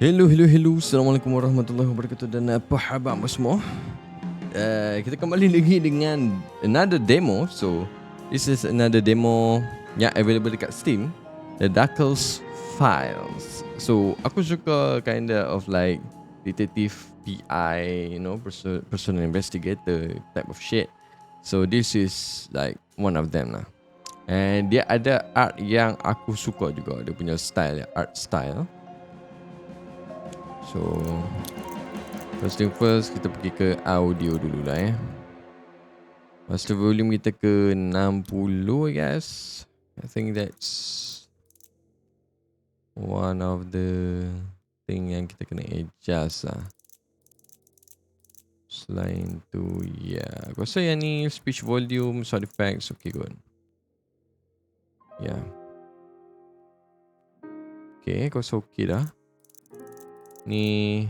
Hello. Assalamualaikum warahmatullahi wabarakatuh dan apa khabar semua? Kita kembali lagi dengan another demo. So, this is another demo yang available dekat Steam, The Darkles Files. So, aku suka kinda of like detective PI, personal investigator type of shit. So, this is like one of them lah. And dia ada art yang aku suka juga. Dia punya style, art style. So, first thing first, kita pergi ke audio dulu lah. Lepas tu volume kita ke 60, I guess. I think that's one of the thing yang kita kena adjust lah. Selain tu, yeah. Aku rasa yang ni speech volume, sound effects, okay good. Yeah. Okay, aku rasa okay dah. Ni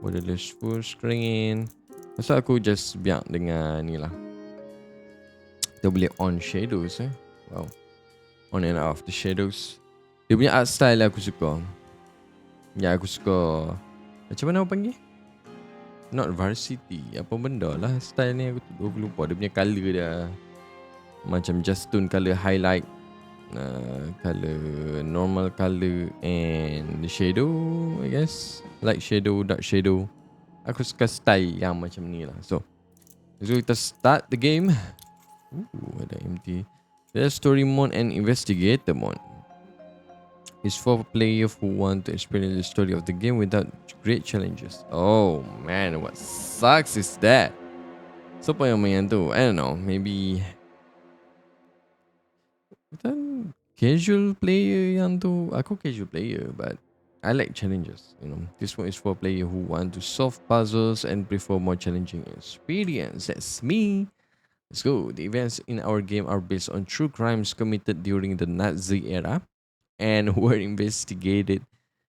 borderless full screen. Masa aku just biar dengan ni lah. Kita boleh on shadows Wow. On and off the shadows. Dia punya art style aku suka. Ya, aku suka. Macam mana aku panggil? Not varsity. Apa benda lah style ni, aku lupa. Dia punya colour dia macam just tone colour highlight, colour normal colour and the shadow, I guess. Light shadow, dark shadow. Aku suka style yang macam ni lah. So kita start the game. Ada empty. There's story mode and investigator mode. It's for players who want to experience the story of the game without great challenges. Oh man, what sucks is that. Siapa yang main tu? I don't know. Maybe casual player yang tu. Aku casual player, but I like challenges. This one is for players who want to solve puzzles and prefer more challenging experience. That's me. Let's go. The events in our game are based on true crimes committed during the Nazi era and were investigated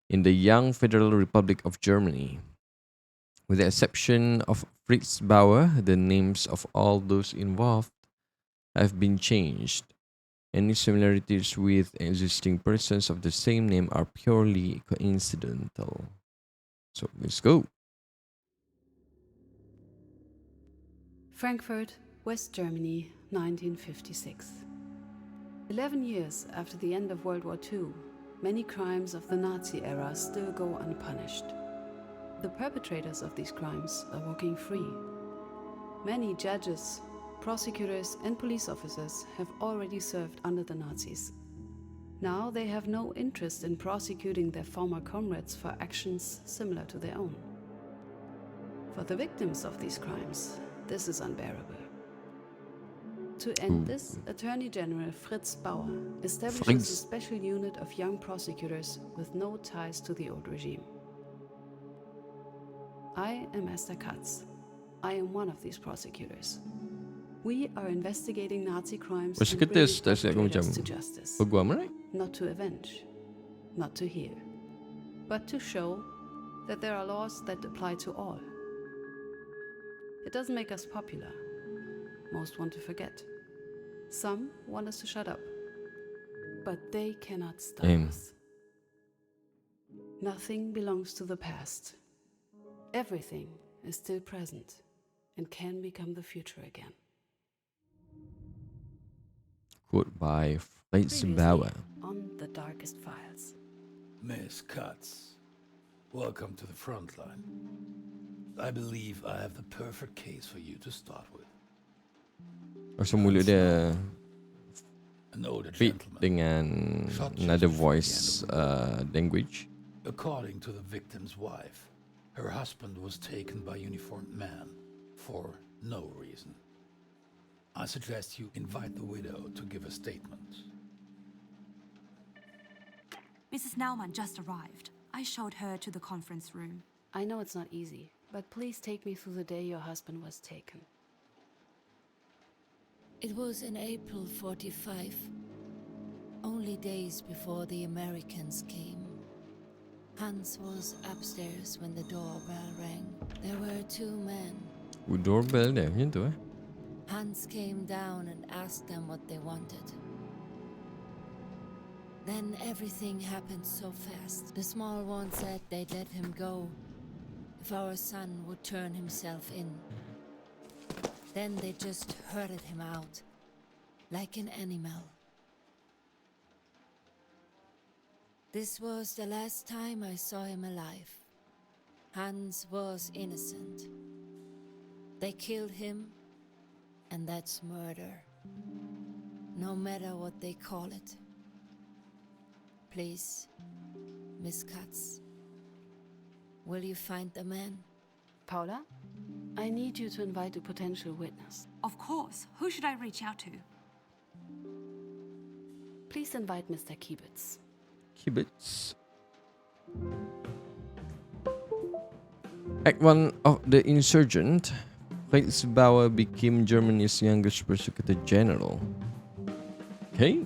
in the young Federal Republic of Germany. With the exception of Fritz Bauer, the names of all those involved have been changed. Any similarities with existing persons of the same name are purely coincidental. So let's go. Frankfurt, West Germany, 1956. 11 years after the end of World War II, many crimes of the Nazi era still go unpunished. The perpetrators of these crimes are walking free. Many judges, prosecutors, and police officers have already served under the Nazis. Now they have no interest in prosecuting their former comrades for actions similar to their own. For the victims of these crimes, this is unbearable. To end this, Attorney General Fritz Bauer establishes a special unit of young prosecutors with no ties to the old regime. I am Esther Katz. I am one of these prosecutors. We are investigating Nazi crimes and bringing perpetrators to justice. Not to avenge, not to heal, but to show that there are laws that apply to all. It doesn't make us popular. Most want to forget. Some want us to shut up. But they cannot stop us. Nothing belongs to the past. Everything is still present and can become the future again. Quote by Fritz Bauer. On The Darkest Files. Miss Katz, welcome to the front line. I believe I have the perfect case for you to start with. Rasa mulut dia An older fit gentleman dengan another voice language. According to the victim's wife, her husband was taken by uniformed men for no reason. I suggest you invite the widow to give a statement. Mrs. Naumann just arrived. I showed her to the conference room. I know it's not easy, but please take me through the day your husband was taken. It was in April 45, only days before the Americans came. Hans was upstairs when the doorbell rang. There were two men. Doorbell dia, macam tu Hans came down and asked them what they wanted. Then everything happened so fast. The small one said they'd let him go if our son would turn himself in. Then they just herded him out, like an animal. This was the last time I saw him alive. Hans was innocent. They killed him, and that's murder. No matter what they call it. Please, Miss Katz, will you find the man? Paula, I need you to invite a potential witness. Of course. Who should I reach out to? Please invite Mr. Kiebitz. Kibbutz. Act 1 of The Insurgent. Fritz Bauer became Germany's youngest prosecutor general. Okay.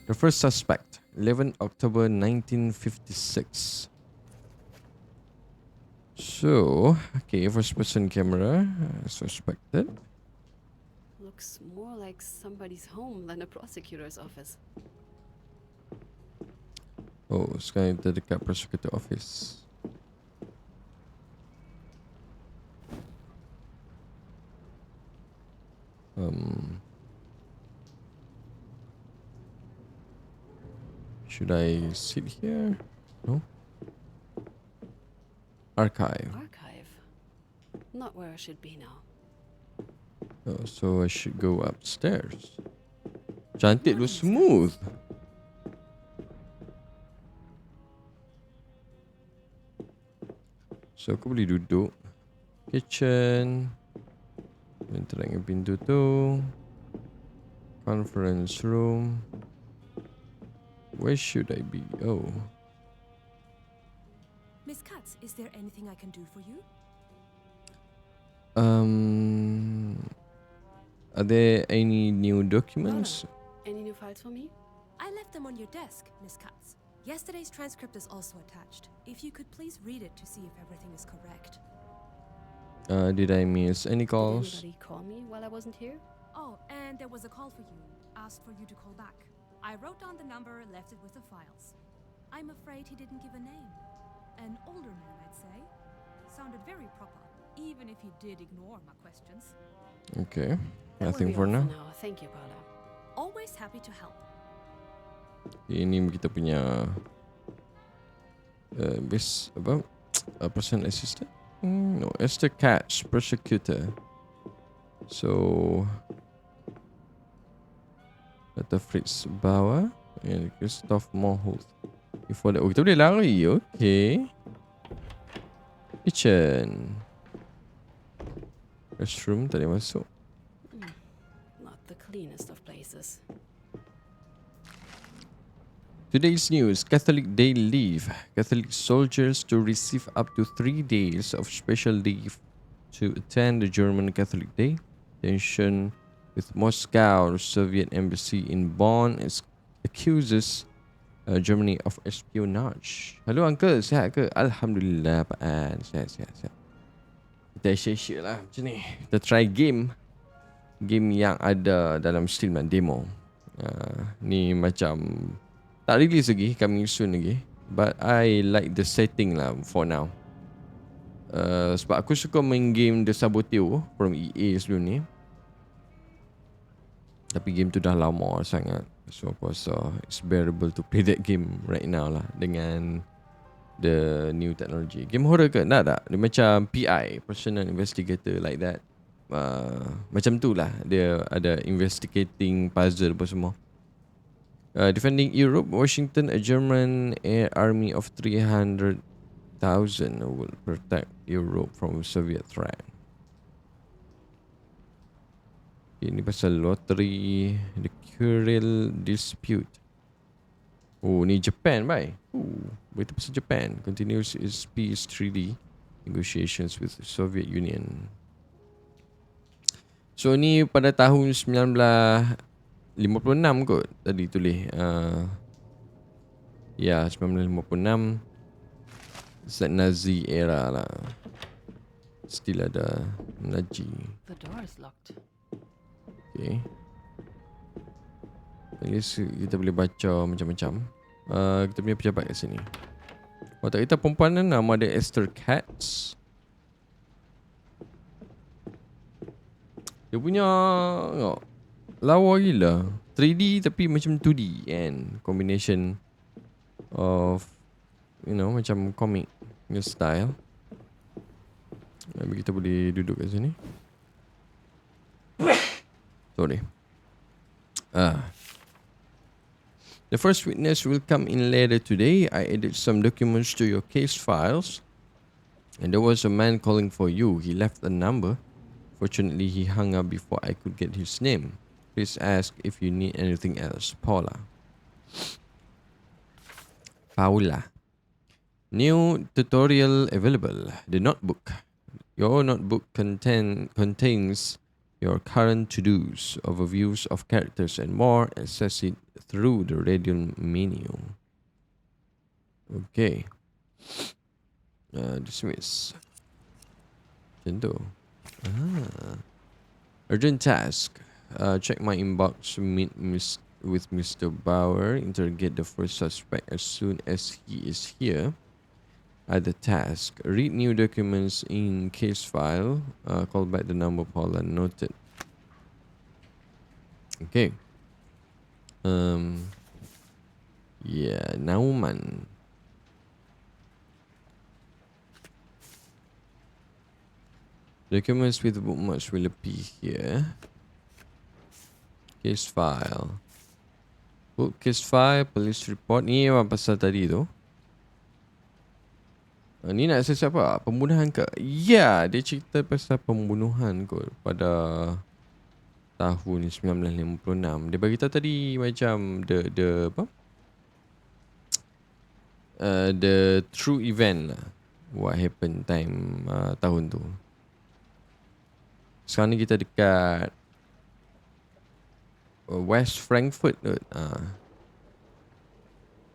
The first suspect, 11 October 1956. So, okay, first person camera, suspected. Looks more like somebody's home than a prosecutor's office. Oh, sekarang kita dekat prosecutor office. Should I sit here? No. Archive. Archive. Not where I should be now. Oh, so I should go upstairs. Cantik tu, smooth. So aku boleh duduk. Kitchen. Dan terangkan pintu tu. Conference room. Where should I be? Oh. Miss Katz, is there anything I can do for you? Are there any new documents? Any new files for me? I left them on your desk, Miss Katz. Yesterday's transcript is also attached. If you could please read it to see if everything is correct. Did I miss any Did calls? anybody call me while I wasn't here? Oh, and there was a call for you. Asked for you to call back. I wrote down the number and left it with the files. I'm afraid he didn't give a name. An older man, I'd say. Sounded very proper, even if he did ignore my questions. Okay. That will Nothing be for all now. Thank you, Paula. Always happy to help. Ini kita punya base apa? Person assistant? No, Esther Katz, prosecutor. So Dr. Fritz Bauer and Christoph Moholt. Before that, oh, kita boleh lari. Okay. Kitchen. Restroom tak boleh masuk. Not the cleanest of places. Today's news, Catholic Day leave. Catholic soldiers to receive up to 3 days of special leave to attend the German Catholic Day. Tension with Moscow. The Soviet embassy in Bonn accuses Germany of espionage. Hello uncle, sihat ke? Alhamdulillah Pak An. Sihat. Kita share lah macam ni. Kita try game yang ada dalam Steam dan demo. Ni macam tak release lagi, coming soon lagi. But I like the setting lah for now. Sebab aku suka main game The Saboteur from EA sebelum ni. Tapi game tu dah lama sangat. So aku rasa it's bearable to play that game right now lah dengan the new technology. Game horror ke? Tak. Dia macam PI, Personal Investigator like that. Macam tu lah. Dia ada investigating puzzle apa semua. Defending Europe, Washington, a German air army of 300,000 will protect Europe from Soviet threat. Ini pasal lottery, the Kuril dispute. Oh, ni Japan, bye. Berita pasal Japan. Continues its peace treaty negotiations with the Soviet Union. So, ni pada tahun 1956 kot tadi tulis. Ya, 1956. Set Nazi era lah. Still ada Nazi. The door is locked. Okay. At least kita boleh baca macam-macam. Kita punya pejabat kat sini. Watak kita perempuan kan, nama dia Esther Katz. Dia punya tengok, lawa gila. 3D tapi macam 2D kan. Combination of, you know, macam comic punya style. Tapi kita boleh duduk kat sini. Sorry. The first witness will come in later today. I added some documents to your case files. And there was a man calling for you. He left a number. Fortunately, he hung up before I could get his name. Please ask if you need anything else. Paula. New tutorial available. The notebook. Your notebook contains your current to-dos, overviews of characters and more. Access it through the radio menu. Okay. Dismiss. Macam tu. Urgent task. Check my inbox. Meet with Mr. Bauer. Interrogate the first suspect as soon as he is here. Other task. Read new documents in case file. Call back the number Paula noted. Okay. Yeah, Nauman. Documents with bookmarks will appear here. Case file. Book case file, police report. Ni apa pasal tadi tu? Ni nak saya apa? Pembunuhan ke? Ya, dia cerita pasal pembunuhan kot pada tahun 1956. Dia bagi tahu tadi macam the apa? The true event lah. What happened time tahun tu. Sekarang ni kita dekat West Frankfurt.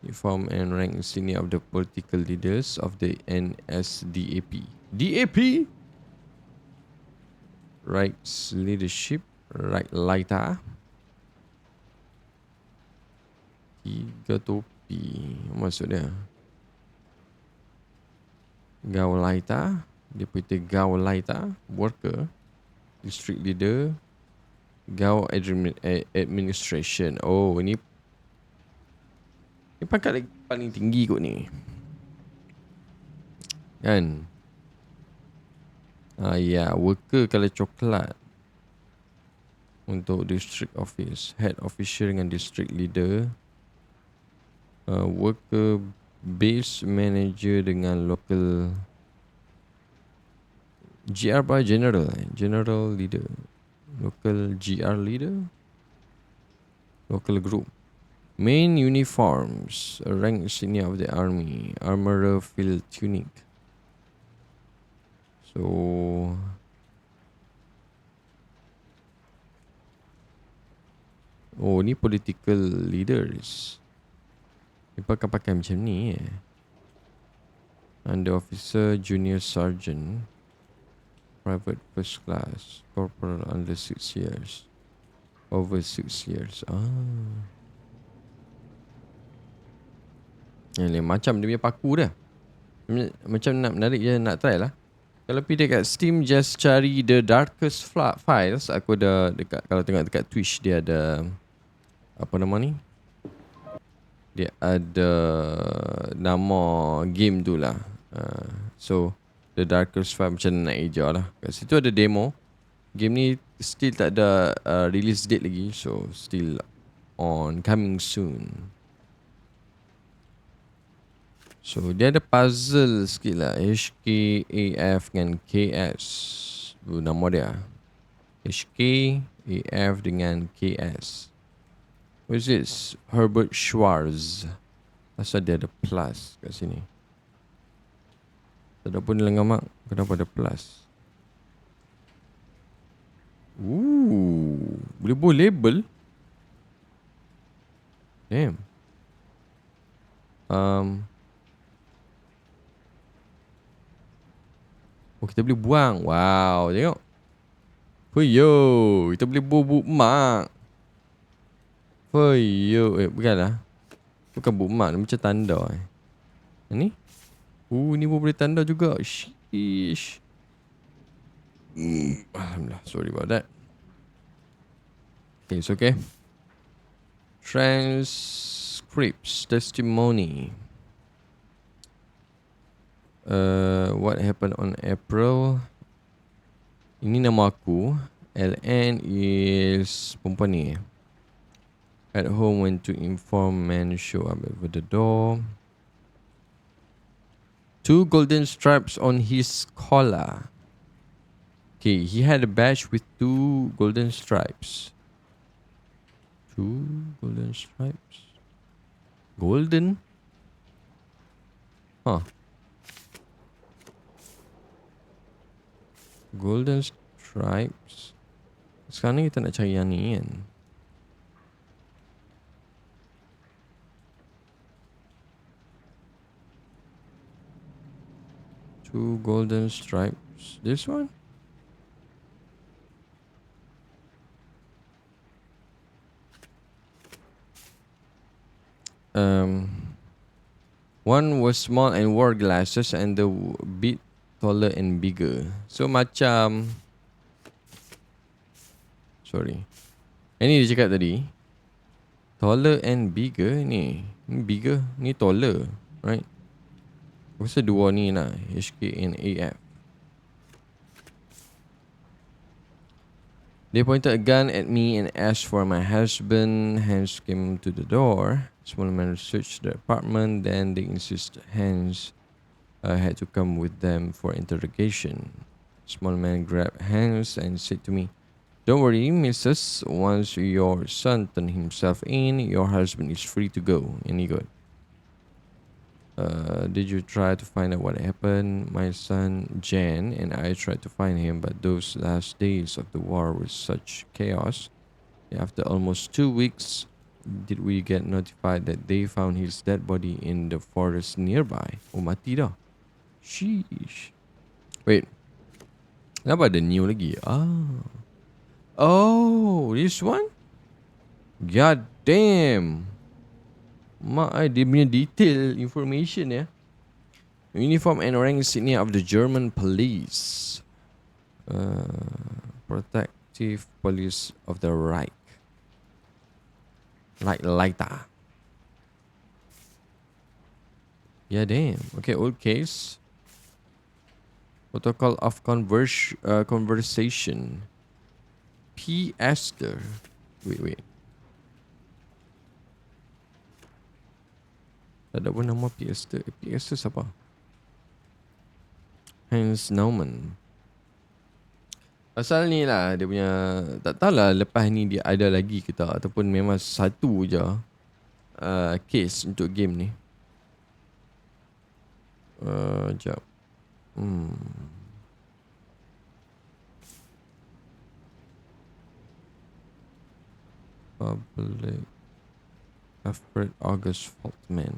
Form and rank senior of the political leaders of the NSDAP. DAP? Rights leadership. Right Laita. Tiga topi. Maksud dia Gaulaita. Deputy Gaulaita. Worker. District leader. Gau administration. Oh, ini pangkat paling tinggi kot ni. Kan? Ya, worker kalau coklat. Untuk district office. Head official dengan district leader. Worker base manager dengan local. GR by general. General leader. Local GR leader. Local group. Main uniforms. Rank senior of the army. Armorer field tunic. So oh, ni political leaders. Dia pakai macam ni Under officer, junior sergeant, private first class, corporal under 6 years, over 6 years. Macam dia punya paku dah. Macam nak menarik je, nak try lah. Kalau pergi dekat Steam, just cari The Darkest Files. Aku ada dekat, kalau tengok dekat Twitch, dia ada apa nama ni? Dia ada nama game tu lah. So The Darkest Files macam nak hijau lah. Kat situ ada demo. Game ni still tak ada release date lagi. So still on, coming soon. So dia ada puzzle sikit lah. HK, AF dengan KS. Itu nama dia. HK, AF dengan KS. What is this? Herbert Schwarz. Asal dia ada plus kat sini. Tak ada pun dalam gambar. Kenapa ada plus? Boleh buat label. Damn. Oh, kita boleh buang. Wow, tengok. Yo, kita boleh buang bookmark. For you. Bukanlah. Bukan bookmark. Macam tanda Ni? Ni pun boleh tanda juga. Sheesh. Alhamdulillah. Sorry about that. Okay, it's okay. Transcripts. Testimony. What happened on April? Ini nama aku. LN is perempuan ni. At home went to inform man show up over the door. 2 golden stripes on his collar. Okay, he had a badge with 2 golden stripes. 2 golden stripes. Golden? Huh. Golden stripes. Sekarang ni kita nak cari yang ni kan. Two golden stripes. This one? One was small and wore glasses and the bit taller and bigger. So macam, sorry. Ini dia cakap tadi. Taller and bigger ni. Ni bigger, ni taller, right? Aku rasa dua ni lah, HK and AF. They pointed a gun at me and asked for my husband. Hans came to the door. Small man searched the apartment. Then they insisted Hans had to come with them for interrogation. Small man grabbed Hans and said to me, "Don't worry, Mrs. Once your son turned himself in, your husband is free to go." Any good? Did you try to find out what happened? My son Jan and I tried to find him, but those last days of the war were such chaos. After almost 2 weeks, did we get notified that they found his dead body in the forest nearby? Oh, mati dah. Sheesh. Wait. Kenapa ada new lagi? Oh, this one? God damn. Mak dia punya detail information ya. Uniform and rank insignia of the German police. Protective police of the Reich. Like Leiter. Yeah, damn. Okay, old case. Protocol of conversation. P. Esther. Wait. Tak ada pun nama P. Esther. P. Esther siapa? Hans Naumann. Pasal ni lah dia punya, tak tahulah lepas ni dia ada lagi ke tak, ataupun memang satu je case untuk game ni. Sekejap. Public Alfred August Faultman.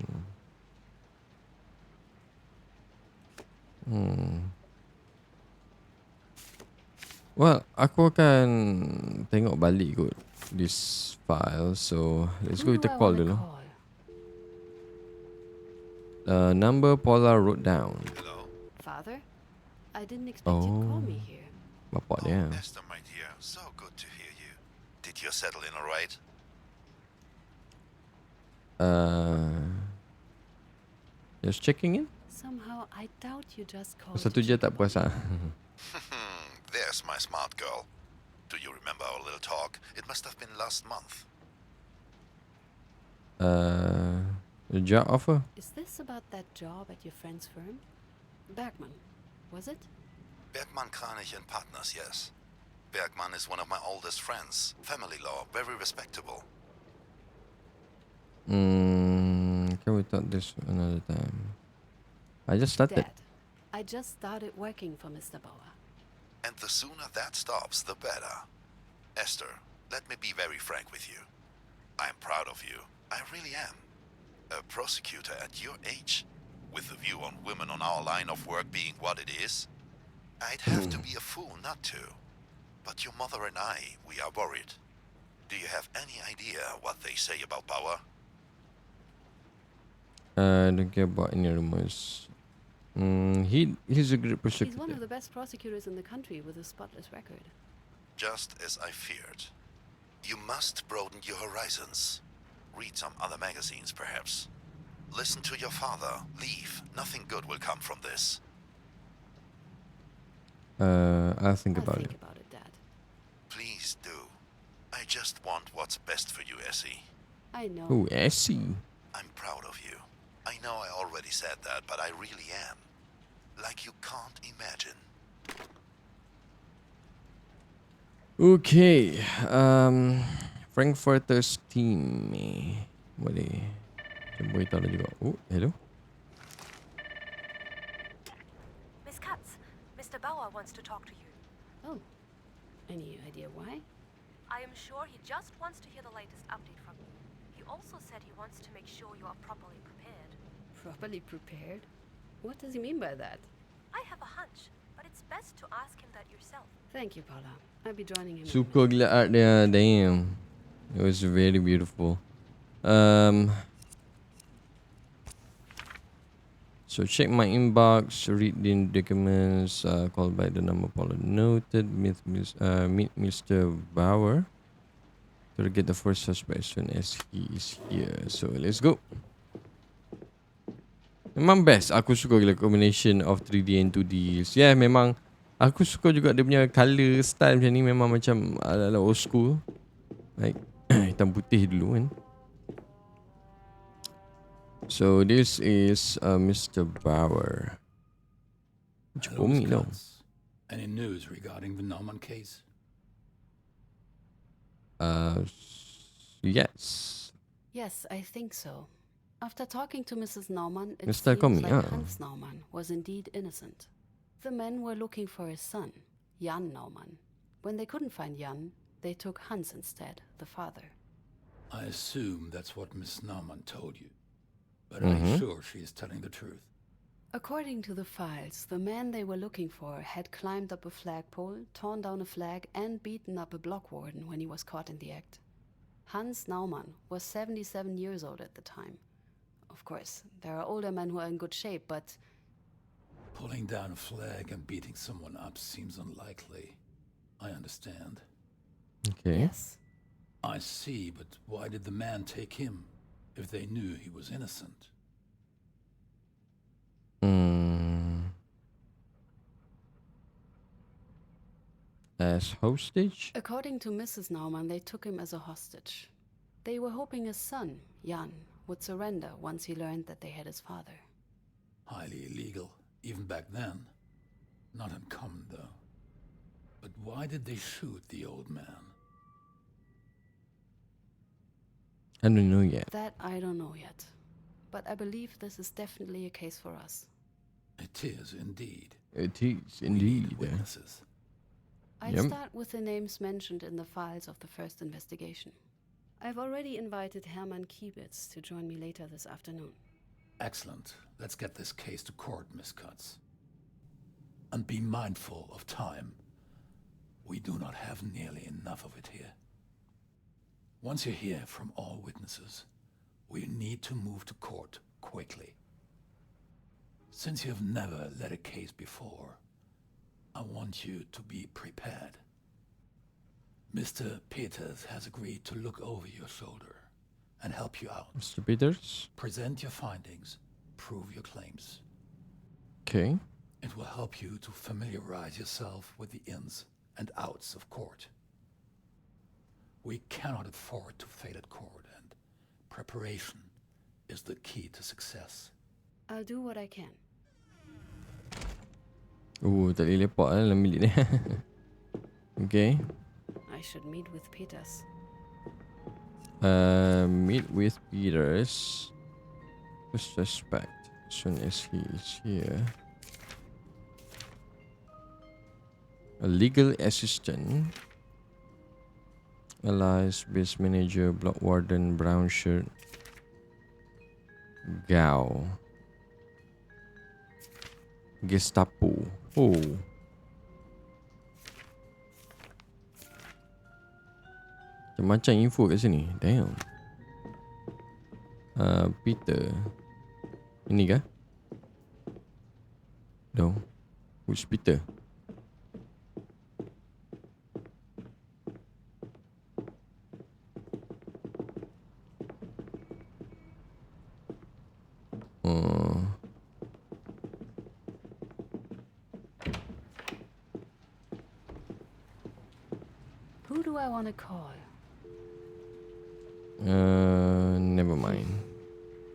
Well, aku akan tengok balik kot this file. So let's go with the call dulu. Number Paula wrote down. Hello. Father? I didn't expect you'd call me here. Bapak dia. Esther, my dear, so good to hear you. Did you settle in all right? Just checking in. Somehow I doubt you just called. Satu je tak puas ah. There's my smart girl. Do you remember our little talk? It must have been last month. The job offer? Is this about that job at your friend's firm? Bergman, was it? Bergman, Kranich and Partners, yes. Bergman is one of my oldest friends. Family law, very respectable. Can we talk this another time? I just started. Dad, I just started working for Mr. Bauer. And the sooner that stops, the better. Esther, let me be very frank with you. I'm proud of you. I really am. A prosecutor at your age, with the view on women on our line of work being what it is, I'd have to be a fool not to. But your mother and I, we are worried. Do you have any idea what they say about Bauer? Don't care about any rumors. He's a great He's one prosecutor. of the best prosecutors in the country with a spotless record. Just as I feared. You must broaden your horizons. Read some other magazines, perhaps. Listen to your father. Leave. Nothing good will come from this. I'll think I'll about think it. about it, Dad. Please do. I just want what's best for you, Essie. I know. Oh, Essie. I'm proud of you. I know I already said that, but I really am. Like you can't imagine. Okay. Frankfurter's team. Boleh. Boleh tahu juga. Oh, hello. Miss Katz, Mr. Bauer wants to talk to you. Oh, any idea why? I am sure he just wants to hear the latest update from you. He also said he wants to make sure you are properly prepared. Properly prepared? What does he mean by that? I have a hunch, but it's best to ask him that yourself. Thank you, Paula. I'll be joining him. in a Suka minute. gila art dia. Damn. It was very beautiful. So check my inbox, read the documents, called by the number Paula noted, meet Mr. Bauer to get the first suspect as soon as he is here. So let's go. Memang best. Aku suka gila combination of 3D and 2D. Yeah, memang aku suka juga dia punya colour style macam ni, memang macam ala-ala old school. Like hitam putih dulu kan. So this is Mr. Bauer. Which Hello, me Miss no. Katz. Any news regarding the Naumann case? Yes. Yes, I think so. After talking to Mrs. Naumann, it Mr. seems Comey, like ah. Hans Naumann was indeed innocent. The men were looking for his son, Jan Naumann. When they couldn't find Jan, they took Hans instead, the father. I assume that's what Miss Naumann told you. But are you sure she is telling the truth? According to the files, the man they were looking for had climbed up a flagpole, torn down a flag, and beaten up a block warden when he was caught in the act. Hans Naumann was 77 years old at the time. Of course, there are older men who are in good shape, but Pulling down a flag and beating someone up seems unlikely. I understand. Okay. yes. I see, but why did the man take him if they knew he was innocent? As hostage? According to Mrs. Naumann, they took him as a hostage. They were hoping his son, Jan, would surrender once he learned that they had his father. Highly illegal, even back then. Not uncommon, though. But why did they shoot the old man? I don't know yet. That I don't know yet. But I believe this is definitely a case for us. It is indeed. It is We indeed. need witnesses. I'd Yep. start with the names mentioned in the files of the first investigation. I've already invited Hermann Kiebitz to join me later this afternoon. Excellent. Let's get this case to court, Miss Katz. And be mindful of time. We do not have nearly enough of it here. Once you hear from all witnesses, we need to move to court quickly. Since you have never led a case before, I want you to be prepared. Mr. Peters has agreed to look over your shoulder and help you out. Mr. Peters? Present your findings, prove your claims. Okay. It will help you to familiarize yourself with the ins and outs of court. We cannot afford to fail at court, and preparation is the key to success. I'll do what I can. Oh, tak boleh lepak dalam bilik dia. Okay. I should meet with Peters. Meet with Peters. First suspect. As soon as he is here. A legal assistant. Alias, base manager, block warden, brown shirt. Gao. Gestapo. Oh. Macam info kat sini. Damn. Peter. Ini kah? No. Which Peter? Oh. Who do I want to call? Never mind.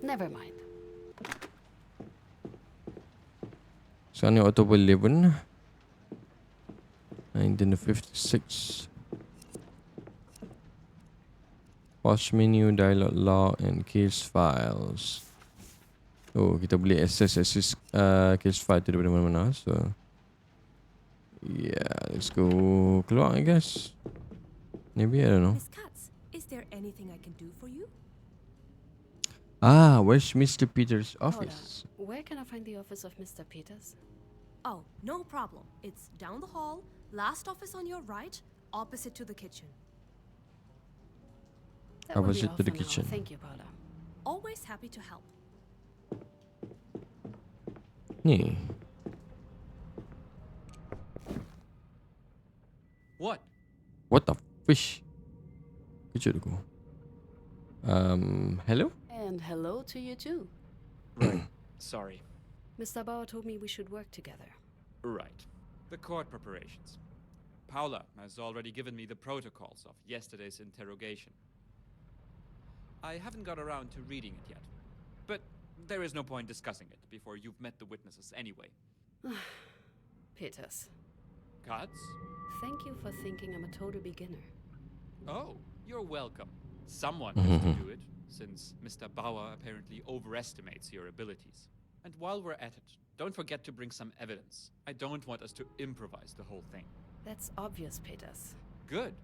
Never mind. Sekarang ni October 11 1956. Pause menu, dialog log and case files. Oh, kita boleh access case file tu daripada mana-mana. So yeah, let's go keluar I guess. Maybe, I don't know. Miss Katz, is there anything I can do for you? Where's Mr. Peters' Hold office? on. Where can I find the office of Mr. Peters? Oh, no problem. It's down the hall, last office on your right, opposite to the kitchen. That will be Opposite all to the for now. kitchen. Thank you, Paula. Always happy to help. Ni. What? What the fish? Kejut aku. Hello? And hello to you too. Right. Sorry. Mr. Bauer told me we should work together. Right. The court preparations. Paula has already given me the protocols of yesterday's interrogation. I haven't got around to reading it yet, but there is no point discussing it before you've met the witnesses anyway. Peters, Katz? thank you for thinking I'm a total beginner. Oh, you're welcome. Someone has to do it, since Mr. Bauer apparently overestimates your abilities. And while we're at it, don't forget to bring some evidence. I don't want us to improvise the whole thing. That's obvious, Peters. Good.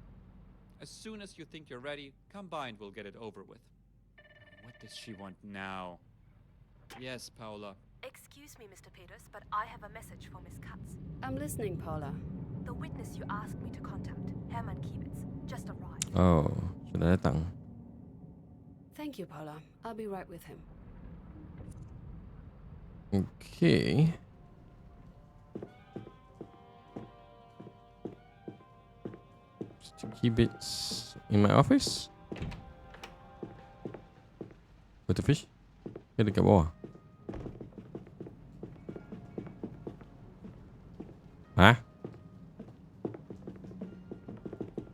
As soon as you think you're ready, come by and we'll get it over with. What does she want now? Yes, Paula. Excuse me, Mr. Peters, but I have a message for Miss Katz. I'm listening, Paula. The witness you asked me to contact, Hermann Kiewitz, just arrived. Oh, sudah datang. Thank you, Paula. I'll be right with him. Okay. Sticky bits in my office. What the fish? Dia dekat bawah. Hah?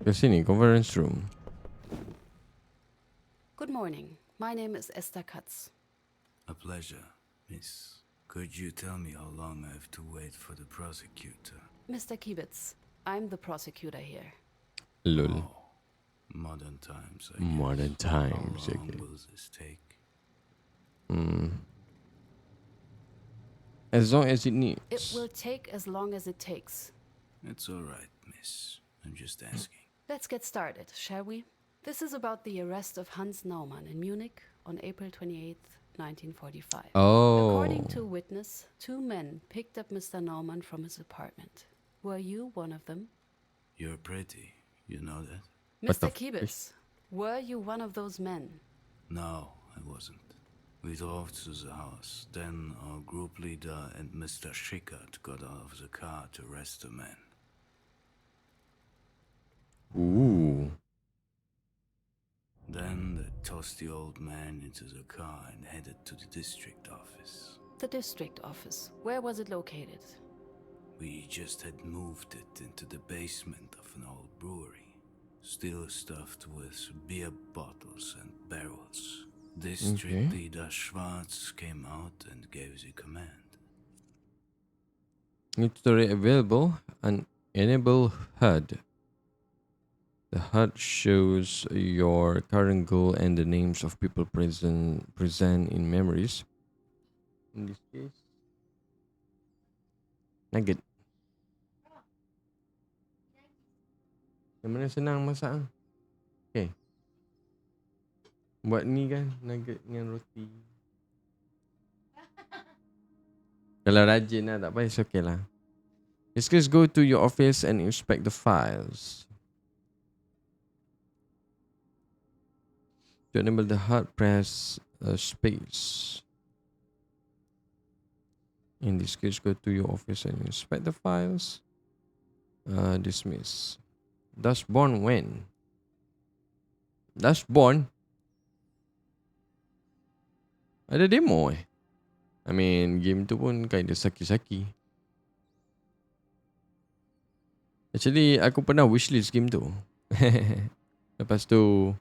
Kat sini, conference room. Good morning. My name is Esther Katz. A pleasure, miss. Could you tell me how long I have to wait for the prosecutor? Mr. Kiewitz, I'm the prosecutor here. Lol. Oh, modern times, I guess. Modern times, How long okay. will this take? As long as it needs. It will take as long as it takes. It's all right, miss. I'm just asking. Let's get started, shall we? This is about the arrest of Hans Naumann in Munich on April 28th, 1945. Oh. According to a witness, two men picked up Mr. Naumann from his apartment. Were you one of them? You're pretty. You know that? What the Mr. Kiewitz, were you one of those men? No, I wasn't. We drove to the house. Then our group leader and Mr. Schickert got out of the car to arrest the man. Ooh. Then they tossed the old man into the car and headed to the district office. The district office. Where was it located? We just had moved it into the basement of an old brewery, still stuffed with beer bottles and barrels. District leader Schwarz came out and gave the command. New tutorial available. Enable HUD. The HUD shows your current goal and the names of people present in memories. In this case, nugget. Yang mana senang masak? Okay. Buat ni kan, nugget dengan roti. Kalau rajin lah, tak apa, it's okay lah. Let's just go to your office and inspect the files. To enable the hard press space. In this case, go to your office and inspect the files. Dismiss. Dustborn when? Dustborn? Ada demo eh? I mean, game tu pun kinda saki-saki. Actually, aku pernah wishlist game tu. Lepas tu,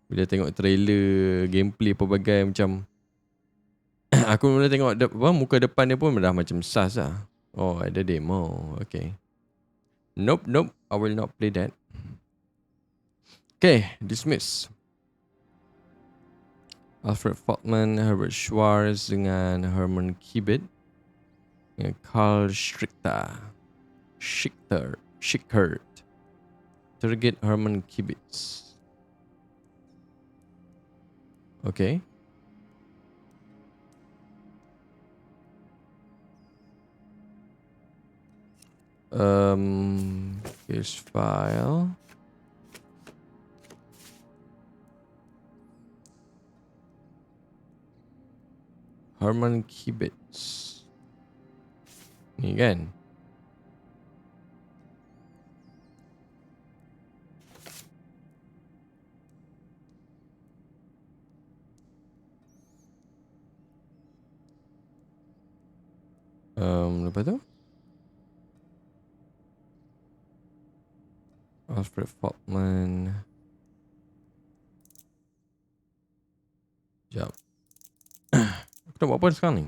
bila tengok trailer, gameplay pelbagai macam aku mula tengok muka depan dia pun dah macam sus lah. Oh, ada demo. Okay. Nope. I will not play that. Okay, dismiss. Alfred Faulkman, Herbert Schwartz dengan Herman Kibit. Dengan Karl Schickert. Target Herman Kibitz. Okay. Case file. Herman Kibitz. Ni kan? Lepas tu? Alfred Faulkman. Sekejap. Aku nak buat apa sekarang ni?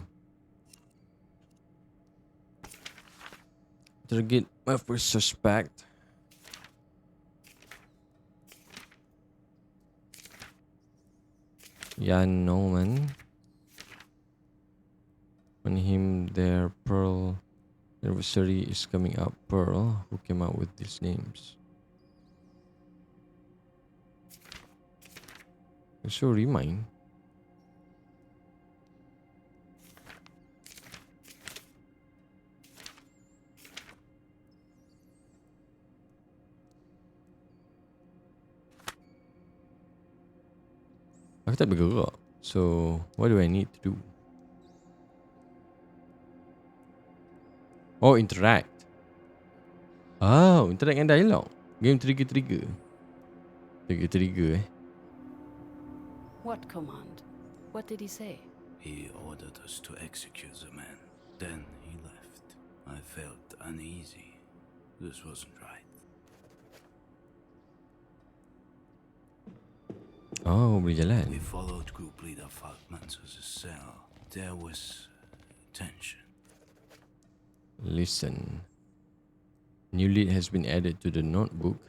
Target my first suspect. Jan Norman. On him, their Pearl anniversary is coming up. Pearl, who came out with these names? So remind. Aku tak bergerak. So, what do I need to do? Oh, interact. Oh, interact dengan dialog. Game trigger. Trigger. What command? What did he say? He ordered us to execute the man. Then he left. I felt uneasy. This wasn't right. Oh, boleh jalan. We followed group leader Faulkman to the cell. There was tension. Listen. New lead has been added to the notebook.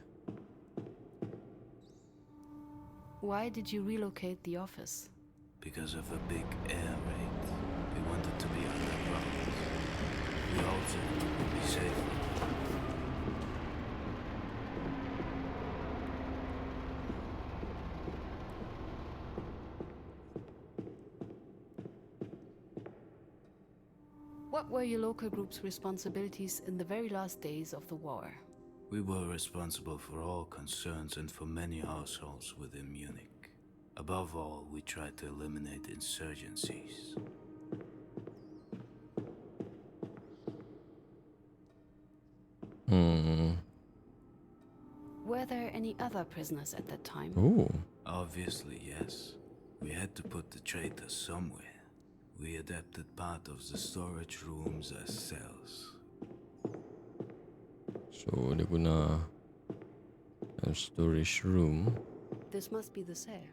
Why did you relocate the office? Because of a big air raid. We wanted to be underground. We also wanted to be safe. What were your local group's responsibilities in the very last days of the war? We were responsible for all concerns and for many households within Munich. Above all, we tried to eliminate insurgencies. Were there any other prisoners at that time? Oh. Obviously, yes. We had to put the traitors somewhere. We adapted part of the storage rooms as cells. So, dia guna a storage room. This must be the cell.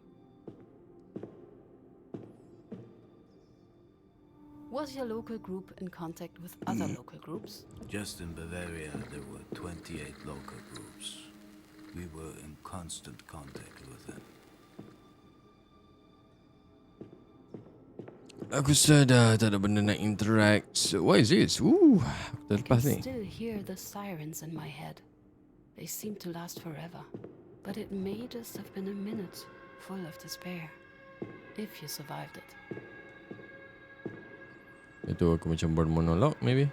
Was your local group in contact with other local groups? Just in Bavaria, there were 28 local groups. We were in constant contact with them. Aku sedar tak ada benda nak interact. So, what is this? Ooh, aku I terlepas can ni. still hear the sirens in my head. They seem to last forever. But it may just have been a minute full of despair. If you survived it. Itu aku macam bermonolog, maybe?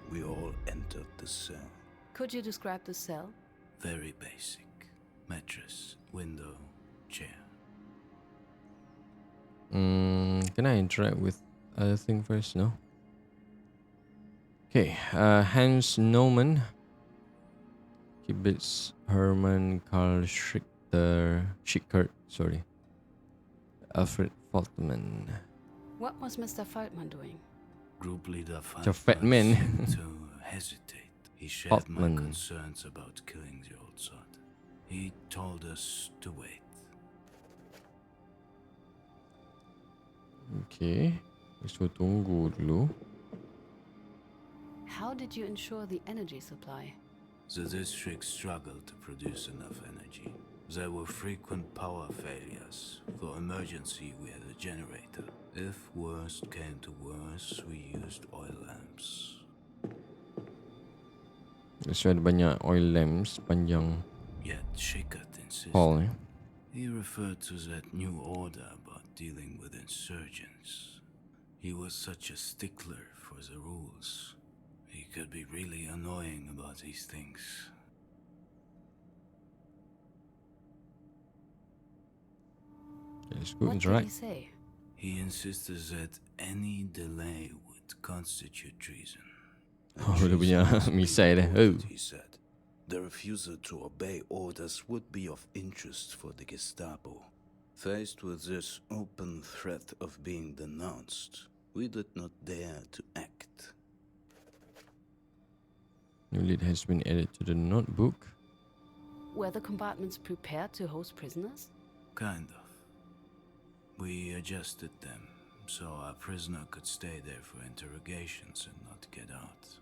We all entered the cell. Could you describe the cell? Very basic. Mattress, window, chair. Can I interact with other thing first? No. Okay. Hans Neumann. Kibitz Hermann Karl Schickert. Sorry. Alfred Faltman. What was Mr. Faltman doing? Group leader It's a fat man. seemed to hesitate. He shared my Faltman. concerns about killing the old sod. He told us to wait. Okay. So tunggu dulu. How did you ensure the energy supply? The district struggled to produce enough energy. There were frequent power failures. For emergency, we had a generator. If worst came to worst, we used oil lamps. So ada banyak oil lamps panjang Yet Schickert insisted. hall ni. He referred to that new order about dealing with insurgents. He was such a stickler for the rules. He could be really annoying about these things. Let's go What did interact. he say? He insisted that any delay would constitute treason. Oh, dia punya misai dia. Oh. He said, the refusal to obey orders would be of interest for the Gestapo. Faced with this open threat of being denounced, we did not dare to act. New lead has been added to the notebook. Were the compartments prepared to host prisoners? Kind of. We adjusted them so our prisoner could stay there for interrogations and not get out.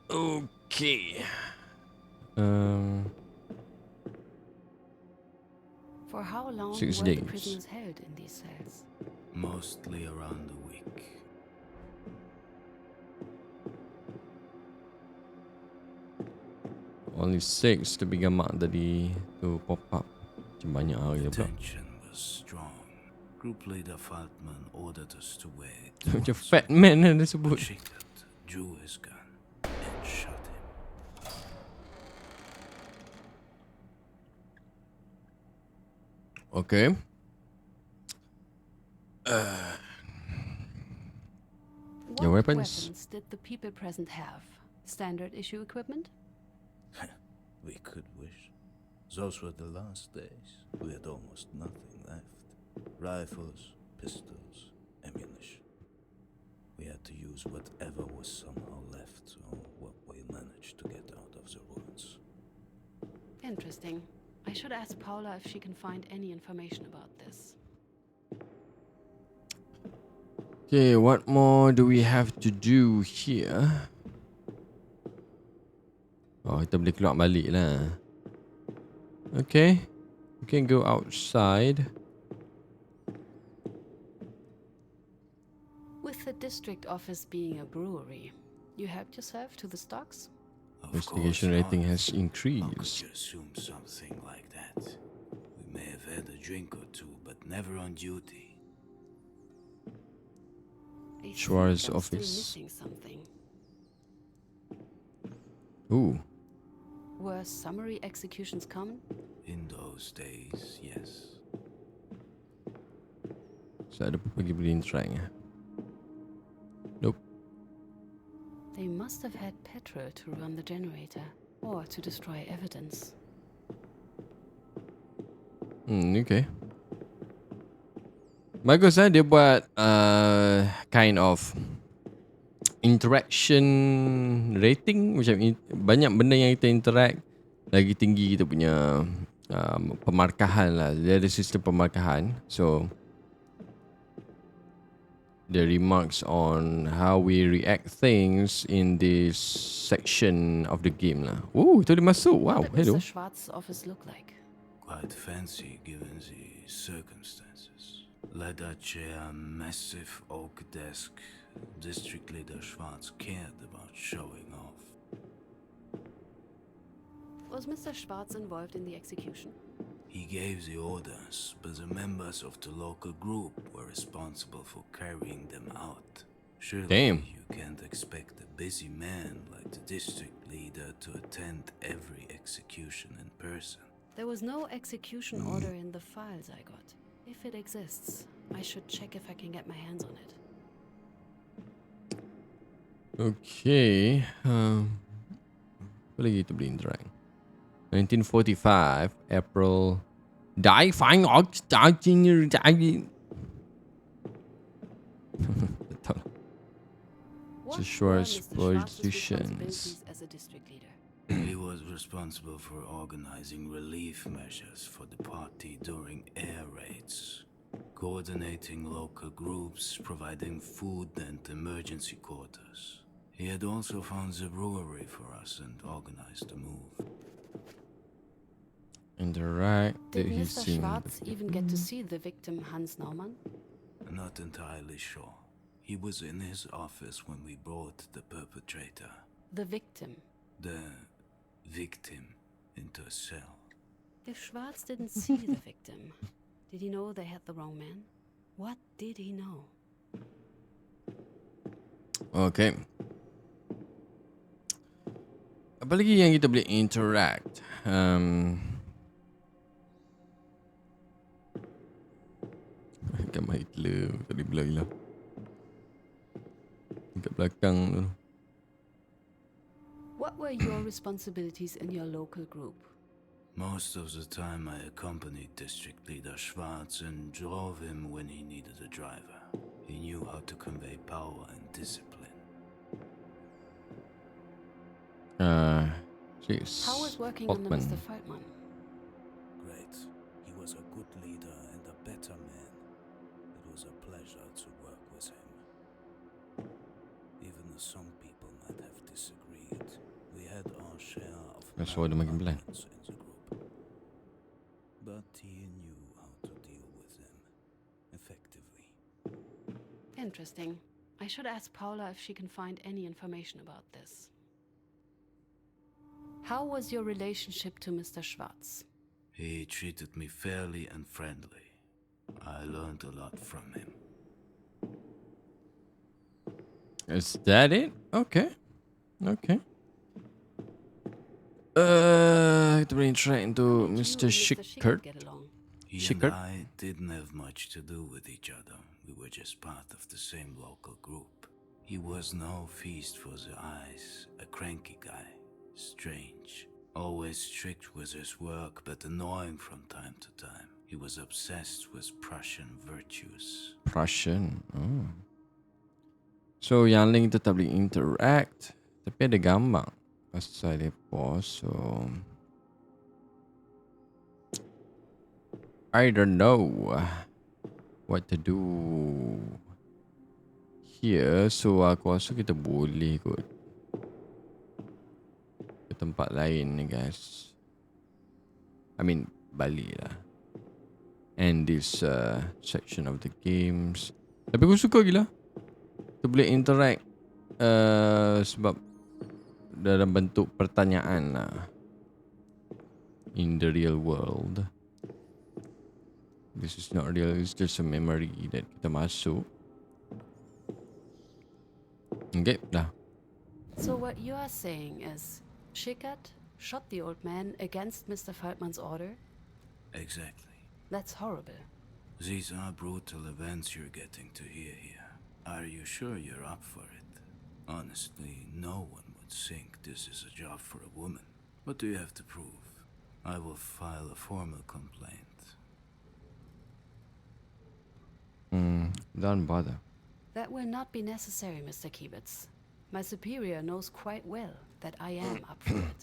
Okay. For how long 6 were the days. prisoners held in these cells? Mostly around a week. Only 6 tapi gambar tadi tu pop up. Macam banyak hari The pula. tension was strong. Group leader Faltman ordered us to wait. Macam fat man lah dia sebut. Schickert drew his gun and shot him. Okay. Your What weapons? did the people present have? Standard issue equipment? We could wish. Those were the last days. We had almost nothing left. Rifles, pistols, ammunition. We had to use whatever was somehow left, or what we managed to get out of the ruins. Interesting. I should ask Paula if she can find any information about this. Okay, what more do we have to do here? Oh, kita boleh keluar balik lah. Okay. We can go outside. With the district office being a brewery, you helped yourself to the stocks? Investigation rating has How could increased. you assume something like that? We may have had a drink or two, but never on duty. I think Schwarz I'm office. still missing something. Ooh. Were summary executions common? In those days, yes. So ada pergi boleh interact ya? Nope. They must have had petrol to run the generator, or to destroy evidence. Okay. Bagus lah dia buat kind of interaction rating. Macam banyak benda yang kita interact, lagi tinggi kita punya pemarkahan lah. Dia ada sistem pemarkahan. So the remarks on how we react things in this section of the game lah. Oh, itu dia masuk. Wow, What did hello. Mr. Schwarz's office look like? Quite fancy given the circumstances. Leather chair, massive oak desk. District leader Schwarz cared about showing off. Was Mr. Schwarz involved in the execution? He gave the orders, but the members of the local group were responsible for carrying them out. Surely Damn. you can't expect a busy man like the district leader to attend every execution in person. There was no execution order in the files I got. If it exists, I should check if I can get my hands on it. Okay. Apa lagi kita boleh interact? 1945 April. Die fine ox starting your die. Tak tahu. What Joshua were Mr. Schwarz's Explosions. responsibilities as a district leader? He was responsible for organizing relief measures for the party during air raids, coordinating local groups, providing food and emergency quarters. He had also found the brewery for us and organized the move. Interact. Did he Mr. sing Schwarz even get to see the victim Hans Naumann? Not entirely sure. He was in his office when we brought the perpetrator, The victim. the victim, into a cell. If Schwarz didn't see the victim, did he know they had the wrong man? What did he know? Okay. Apa lagi yang kita boleh interact? Gambar Hitler tadi blur gila. Dekat belakang tu. What were your responsibilities in your local group? Most of the time I accompanied District Leader Schwarz and drove him when he needed a driver. He knew how to convey power and discipline. Jeez. How was working under Hotman. Mr. Feldman? Great. He was a good leader and a better man. It was a pleasure to work with him. Even though some people might have disagreed, we had our share of That's why the making plan. arguments in the group. But he knew how to deal with them effectively. Interesting. I should ask Paula if she can find any information about this. How was your relationship to Mr. Schwarz? He treated me fairly and friendly. I learned a lot from him. Is that it? Okay. Okay. Kita boleh interact into Mr. Schickert. Get along. He Schickert? and I didn't have much to do with each other. We were just part of the same local group. He was no feast for the eyes, a cranky guy. Strange. Always strict with his work, but annoying from time to time. He was obsessed with Prussian virtues. Prussian. Oh. So, yang lain kita tak boleh interact. Tapi ada gambar. Pasal dia pause. So, I don't know what to do here. So, aku rasa kita boleh kot ke tempat lain ni guys. I mean, balik lah. And this section of the games. Tapi aku suka gila. Kita boleh interact sebab dalam bentuk pertanyaan lah. In the real world. This is not real. It's just a memory that kita masuk. Okay, dah. So what you are saying is Schickert shot the old man against Mr. Feldman's order? Exactly. That's horrible. These are brutal events you're getting to hear here. Are you sure you're up for it? Honestly, no one would think this is a job for a woman. What do you have to prove? I will file a formal complaint. Don't bother. That will not be necessary, Mr. Kiebitz. My superior knows quite well that I am up for it.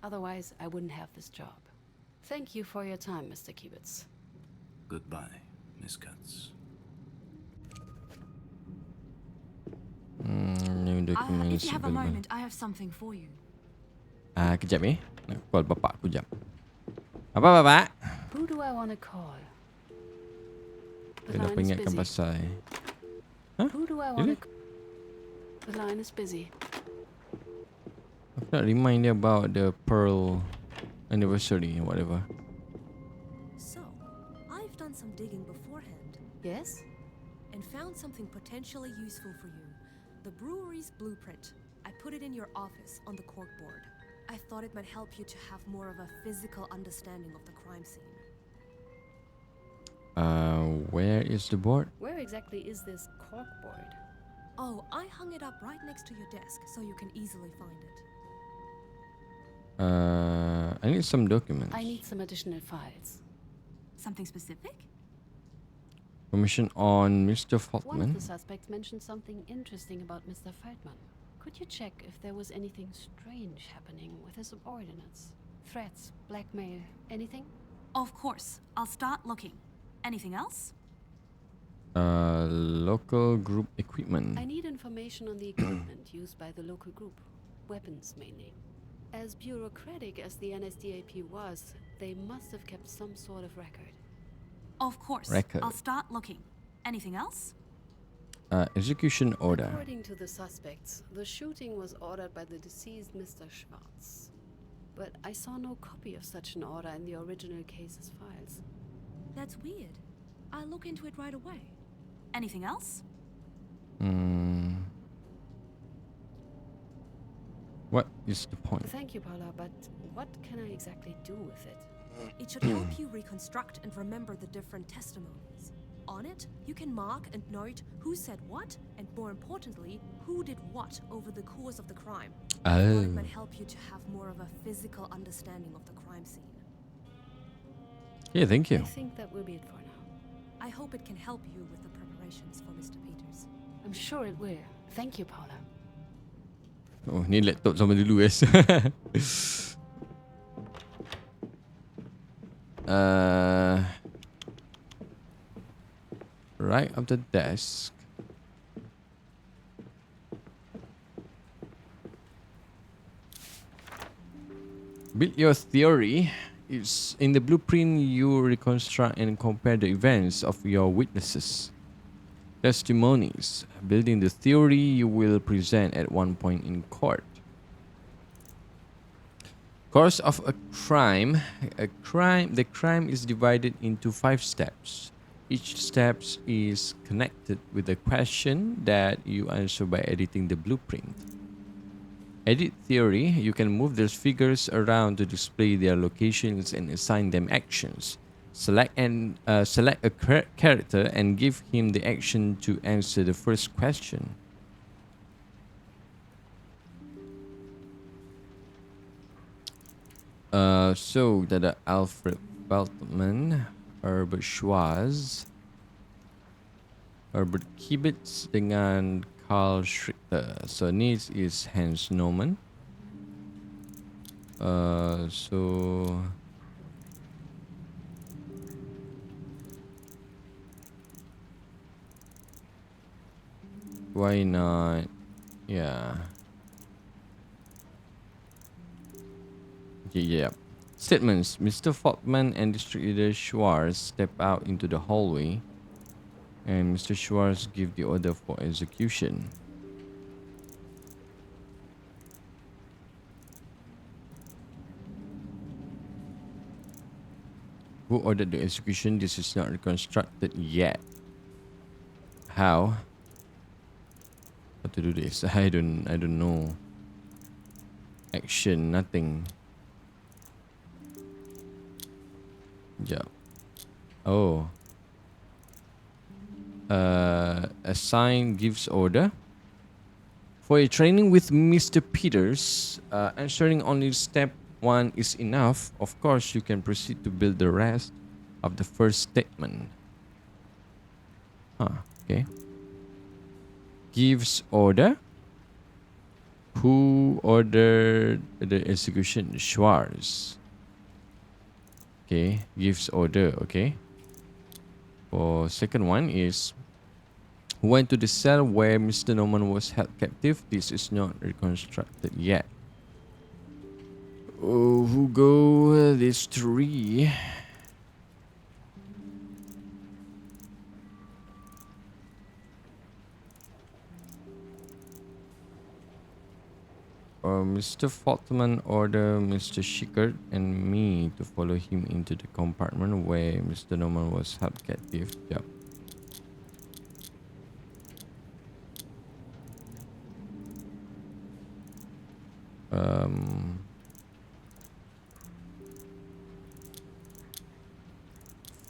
Otherwise, I wouldn't have this job. Thank you for your time, Mr. Kiebitz. Goodbye, Miss Katz. New documents. If you have a moment, I have something for you. Kejap nak call bapak aku jap. Apa bapak? Who do I want to call? The Dia dah line is peringatkan busy. pasal. Who do I want to The line is busy. Aku nak remind dia about the Pearl anniversary or whatever. So, I've done some digging beforehand Yes? and found something potentially useful for you. The brewery's blueprint. I put it in your office on the corkboard. I thought it might help you to have more of a physical understanding of the crime scene. Where is the board? Where exactly is this corkboard? Oh, I hung it up right next to your desk so you can easily find it. I need some documents. I need some additional files. Something specific? Information on Mr. One of Faltman. the suspects mentioned something interesting about Mr. Feldman. Could you check if there was anything strange happening with his subordinates? Threats, blackmail, anything? Of course. I'll start looking. Anything else? Local group equipment. I need information on the equipment used by the local group. Weapons, mainly. As bureaucratic as the NSDAP was, they must have kept some sort of record. Of course. Record. I'll start looking. Anything else? Execution order. According to the suspects, the shooting was ordered by the deceased Mr. Schwartz. But I saw no copy of such an order in the original case's files. That's weird. I'll look into it right away. Anything else? What is the point? Thank you, Paula, but what can I exactly do with it? It should help you reconstruct and remember the different testimonies. On it, you can mark and note who said what, and more importantly, who did what over the course of the crime. I thought it might help you to have more of a physical understanding of the crime scene. Yeah, thank you. I think that will be it for now. I hope it can help you with the preparations for Mr. Peters. I'm sure it will. Thank you, Paula. Oh, ni laptop sama dulu guys. Right up the desk. Build your theory. It's in the blueprint you reconstruct and compare the events of your witnesses. Testimonies. Building the theory you will present at one point in court. Course of a crime. The crime is divided into 5 steps. Each step is connected with a question that you answer by editing the blueprint. Edit theory. You can move those figures around to display their locations and assign them actions. Select a character and give him the action to answer the first question. So that Alfred Feldman, Herbert Schwartz, Herbert Kibitz dengan Carl Schrichter. So this is Hans Norman. So why not? Yeah. Yeah. Statements. Mr. Feldman and District Leader Schwartz step out into the hallway, and Mr. Schwartz give the order for execution. Who ordered the execution? This is not reconstructed yet. How? How to do this? I don't know. Action, nothing. Yeah. Oh. Assign gives order. For a training with Mr. Peters, answering only step 1 is enough. Of course, you can proceed to build the rest of the first statement. Okay. Gives order. Who ordered the execution? Schwartz. Okay, gives order. Okay. For second one is who went to the cell where Mr. Norman was held captive. This is not reconstructed yet. Oh, who go these 3? Mr. Feldman order Mr. Schickert and me to follow him into the compartment where Mr. Norman was held captive. Yep.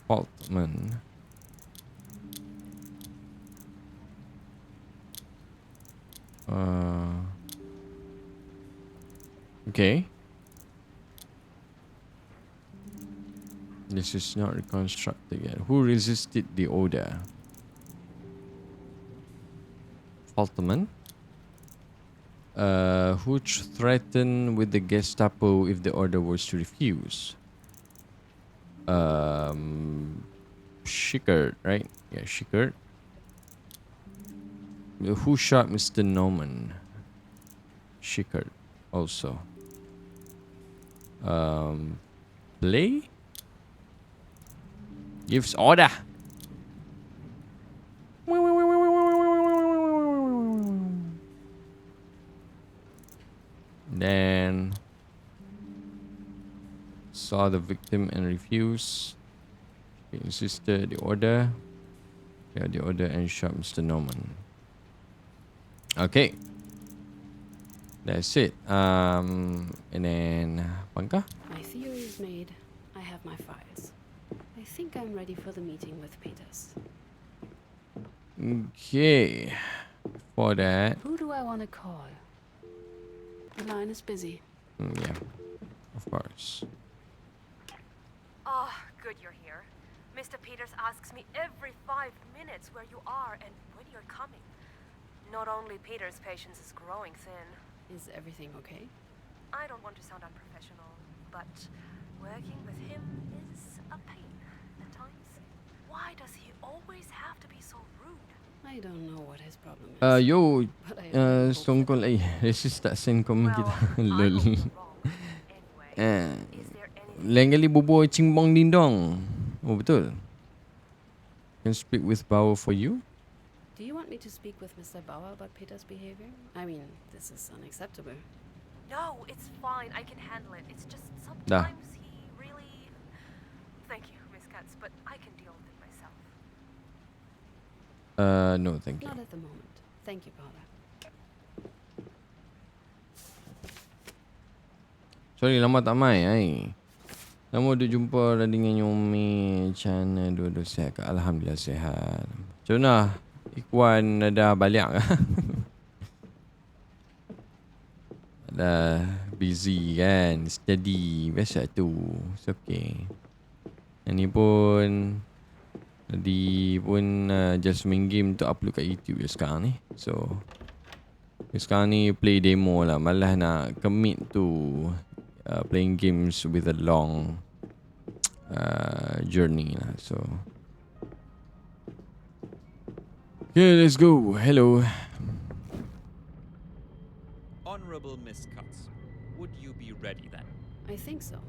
Faltman. Okay. This is not reconstructed yet. Who resisted the order? Faltman. Who threatened with the Gestapo if the order was to refuse? Schickert, right? Yeah, Schickert. Who shot Mr. Norman? Schickert also. Play? Gives order. Then saw the victim and refused. He insisted the order. Yeah, the order and shot Mr. Norman. Okay. That's it. And then Panka? My theory is made. I have my files. I think I'm ready for the meeting with Peters. Okay. For that. Who do I want to call? The line is busy. Yeah. Of course. Oh, good you're here. Mr. Peters asks me every 5 minutes where you are and when you're coming. Not only Peters' patience is growing thin. Is everything okay? I don't want to sound unprofessional, but working with him is a pain at times. Why does he always have to be so rude? I don't know what his problem is. Yo, but I only hope Stone Cold ay, resist tak send komen kita. Lol. Lain kali bubuh cimbong dindong. Oh, betul. Can speak with Bauer for you. Do you want me to speak with Mr. Bauer about Peter's behavior? I mean, this is unacceptable. No, it's fine. I can handle it. It's just sometimes he really... Thank you, Miss Katz, but I can deal with it myself. No, thank you. Not at the moment. Thank you, Paula. Sorry, lama tak mai ai. Lama duk jumpa dah dengan Yomi. Macam mana dua-dua sihat ke? Alhamdulillah sihat. Macam mana? Ikhwan dah balik ke? Dah busy kan? Steady. Biasa tu. It's okay. Yang ni pun tadi pun just main game untuk upload kat YouTube je sekarang ni. So sekarang ni play demo lah. Malah nak commit to playing games with a long journey lah. So okay, let's go. Hello. Honorable Miss Katz, would you be ready then? I think so.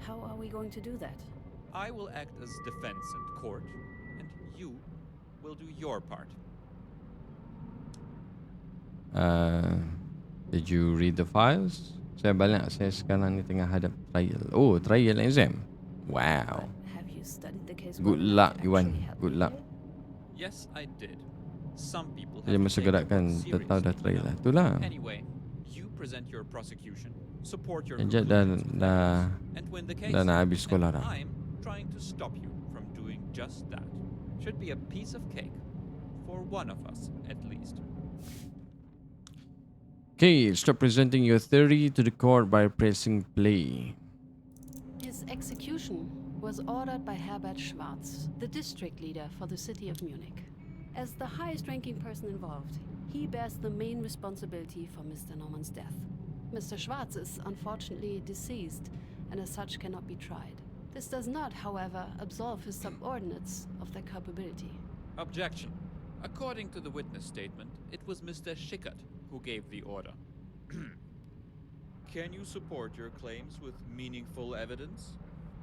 How are we going to do that? I will act as defense and court, and you will do your part. Did you read the files? Saya balik. Saya sekarang ni tengah hadap trial. Oh, trial exam. Wow. Have you studied the case? Good luck, Iwan. Good luck. Yes, I did. Some people Dia have masa taken gerak kan, it dia tahu dah seriously trial lah. enough. Itulah. Anyway, you present your prosecution, support your Sekejap conclusions with dah evidence, and when the case dah nak ends, habis sekolah then dah. I'm trying to stop you from doing just that. Should be a piece of cake for one of us at least. Okay, start presenting your theory to the court by pressing play. His execution was ordered by Herbert Schwarz, the district leader for the city of Munich. As the highest-ranking person involved, he bears the main responsibility for Mr. Norman's death. Mr. Schwarz is unfortunately deceased and as such cannot be tried. This does not, however, absolve his subordinates of their culpability. Objection. According to the witness statement, it was Mr. Schickert who gave the order. Can you support your claims with meaningful evidence?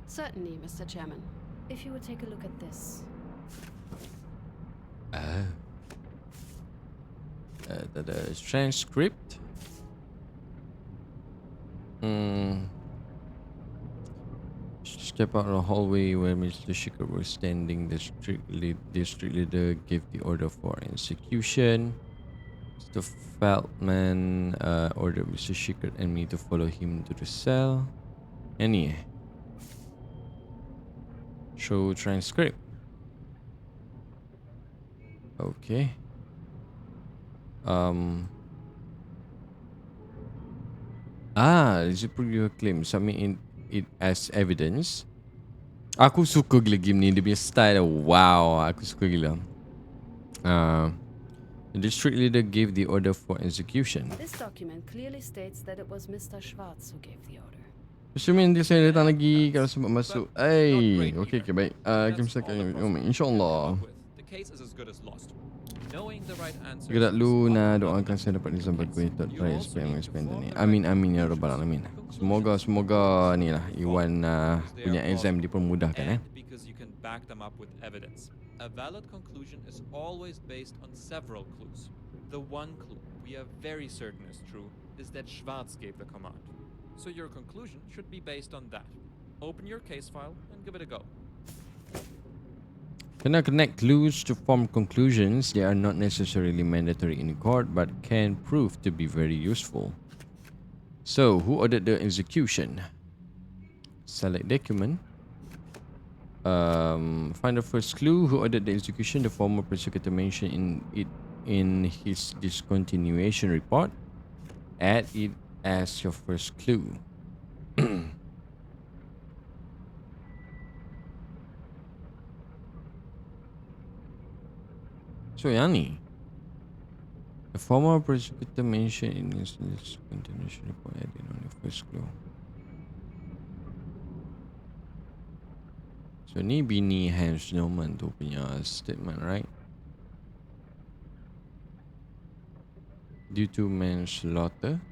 Certainly, Mr. Chairman. If you would take a look at this. The transcript. Step out of the hallway where Mr. Schickert was standing. The district leader gave the order for execution. Mr. Feldman ordered Mr. Shickard and me to follow him to the cell. Any show transcript. Okay. This is your claim. Submit it as evidence. Aku suka gila game ni. Dia punya style. Wow. Aku suka gila. The district leader gave the order for execution. This document clearly states that it was Mr. Schwartz who gave the order. Assuming dia saya datang lagi kalau sebab masuk. Okay, baik. InsyaAllah. Kita tak luna doakan saya dapat disambar kuih tot raya supaya mengespen ni. Amin ya rabbal alamin. Semoga ni lah Iwan punya exam dipermudahkan. Because you can back them up with evidence. A valid conclusion is always based on several clues. The one clue we are very certain is true is that Schwartz gave the command. So your conclusion should be based on that. Open your case file and give it a go. Cannot connect clues to form conclusions. They are not necessarily mandatory in court, but can prove to be very useful. So, who ordered the execution? Select document. Find the first clue. Who ordered the execution? The former prosecutor mentioned in his discontinuation report. Add it as your first clue. So yang ni, the former prosecutor mentioned in his discontinuation report. Added on the first clue. So ni bini Hans Norman tu punya statement, right? Due to manslaughter.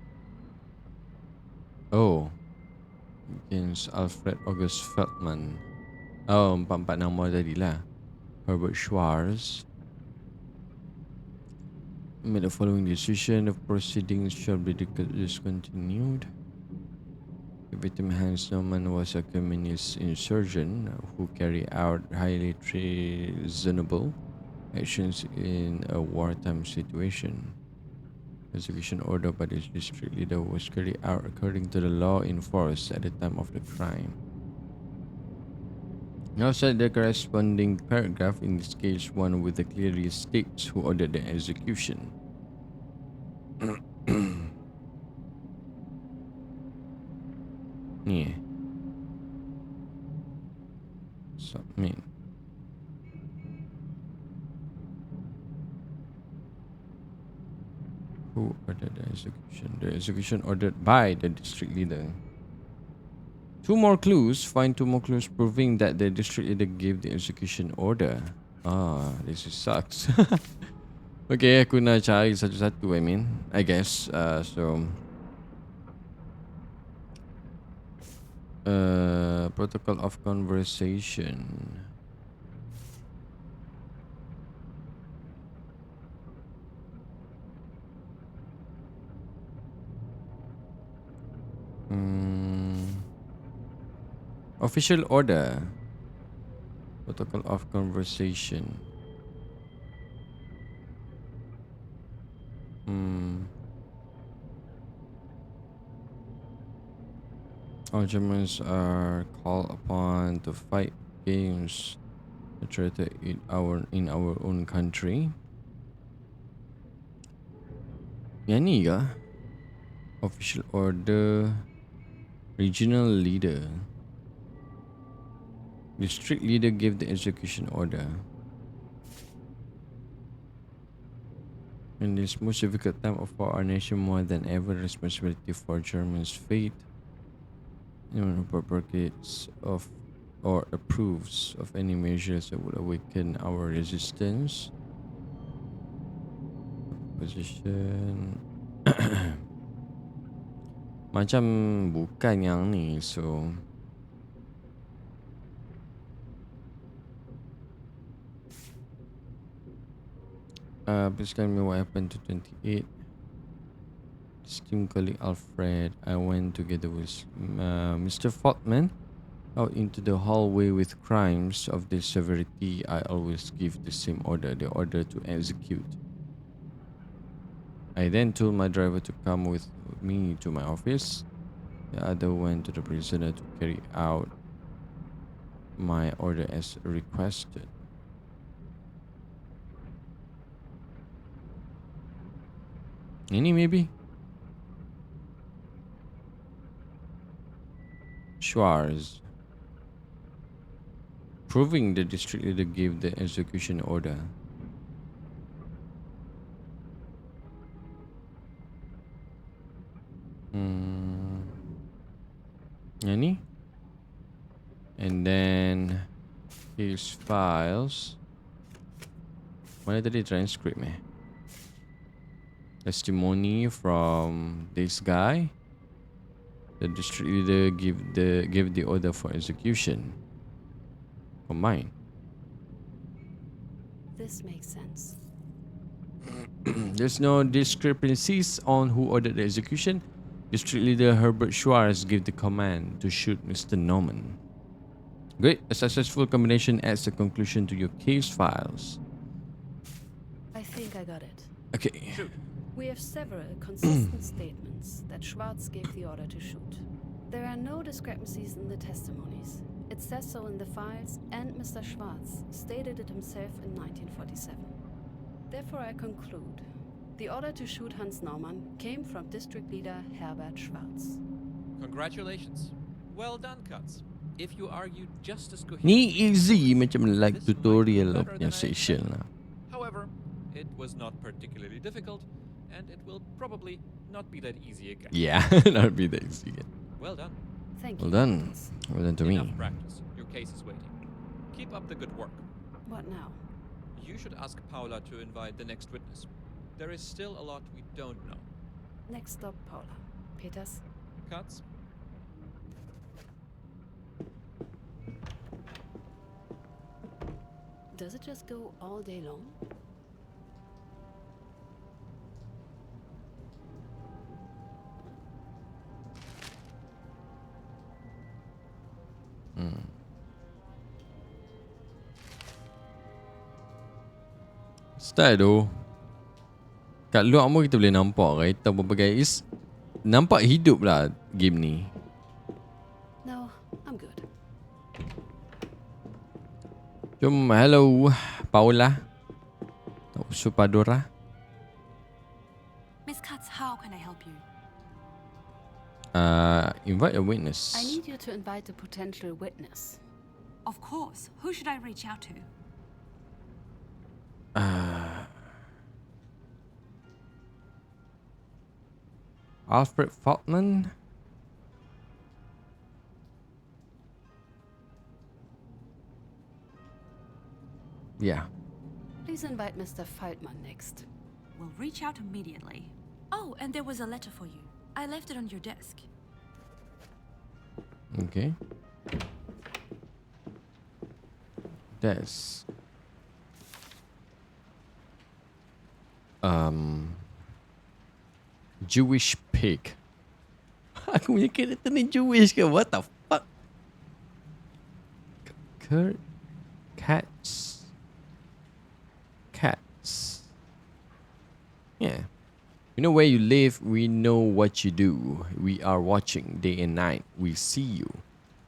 Oh, against Alfred August Feldman. Oh, empat nama tadi lah. Herbert Schwartz made the following decision: the proceedings shall be discontinued. The victim Hans Norman was a communist insurgent who carried out highly treasonable actions in a wartime situation. Execution order by the district leader was carried out according to the law in force at the time of the crime. Now cite the corresponding paragraph, in this case one with the clearly states who ordered the execution. Ni submit. Who ordered the execution? The execution ordered by the district leader. Two more clues. Find two more clues proving that the district leader gave the execution order. This sucks. Okay, aku nak cari satu-satu, I guess. Protocol of conversation. Official order. Protocol of conversation. All Germans are called upon to fight games perpetrated in our own country. Yang ni ke? Official order. Regional leader. District leader gave the execution order. In this most difficult time of our nation, more than ever, responsibility for Germans' fate. Anyone who propagates of or approves of any measures that would awaken our resistance. Position. Macam bukan yang ni, so please tell me what happened to 28. Esteemed colleague Alfred, I went together with Mr. Feldman out into the hallway with crimes of this severity. I always give the same order, the order to execute. I then told my driver to come with me to my office. The other went to the prisoner to carry out my order as requested. Any maybe? Schwarz. Proving the district leader gave the execution order. Any? And then his files. Mana tadi transcript testimony from this guy. The district leader gave the order for execution. Combine. This makes sense. There's no discrepancies on who ordered the execution. District leader Herbert Schwarz gave the command to shoot Mr. Norman. Great. A successful combination adds a conclusion to your case files. I think I got it. Okay. We have several consistent statements that Schwarz gave the order to shoot. There are no discrepancies in the testimonies. It says so in the files, and Mr. Schwarz stated it himself in 1947. Therefore, I conclude the order to shoot Hans Naumann came from District Leader Herbert Schwarz. Congratulations. Well done, Cuts. If you argued just as coherently... Ni easy macam like tutorial punya session lah. However, it was not particularly difficult, and it will probably not be that easy again. Yeah, not be that easy again. Well done. Thank Well you. done. Well done to me. Enough practice. Your case is waiting. Keep up the good work. What now? You should ask Paula to invite the next witness. There is still a lot we don't know. Next stop, Paula. Peters? Cuts? Does it just go all day long? Style tu. Kat luar pun kita boleh nampak kereta berbagai nampak hidup lah game ni. No, I'm good. Jom, hello Paula. Supadora. Miss Katz, how can I help you? Invite a witness. I need you to invite a potential witness. Of course. Who should I reach out to? Alfred Faultman. Yeah. Please invite Mr. Faltman next. We'll reach out immediately. Oh, and there was a letter for you. I left it on your desk. Okay. That's Jewish pig. Aku punya character ni Jewish ke? What the fuck? Cats. Yeah. We know where you live. We know what you do. We are watching day and night. We see you.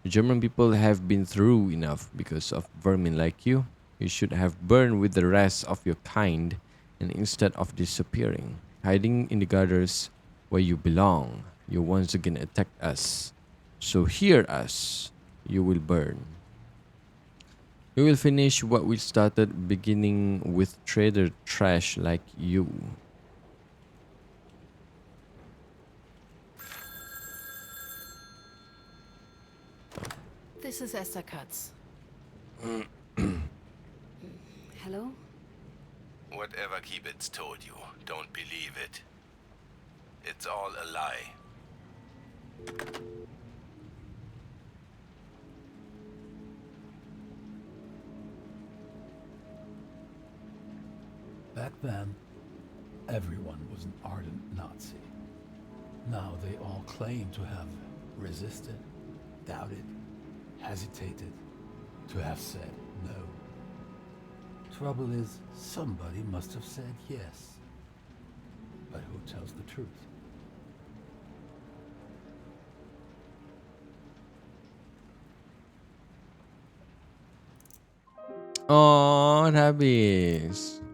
The German people have been through enough because of vermin like you. You should have burned with the rest of your kind, and instead of disappearing, hiding in the gutters where you belong, you once again attacked us. So hear us. You will burn. We will finish what we started, beginning with trader trash like you. This is Esther Katz. Hello? Whatever Kiebitz told you, don't believe it. It's all a lie. Back then, everyone was an ardent Nazi. Now they all claim to have resisted, doubted, hesitated, to have said no. Trouble is, somebody must have said yes. But who tells the truth? Oh, dah habis.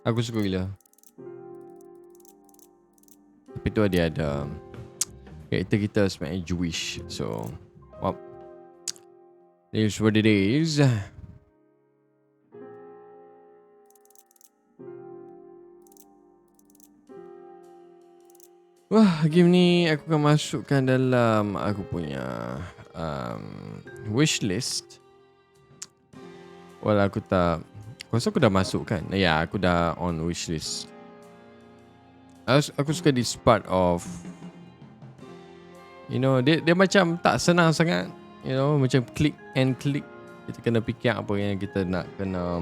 Aku suka gila. Tapi tu dia ada karakter kita sebenarnya Jewish. So, well, it is what it is. Wah, game ni aku akan masukkan dalam aku punya wish list. Well, aku rasa aku dah masukkan. Ya, aku dah on wish list. Aku suka this part of, you know, dia macam tak senang sangat. You know, macam click and click. Kita kena fikir apa yang kita nak kena,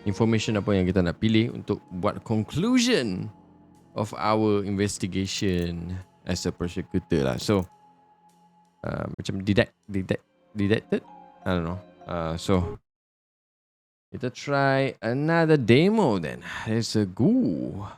information apa yang kita nak pilih untuk buat conclusion of our investigation as a prosecutor lah. So macam detected, I don't know. So kita try another demo then. Let's go.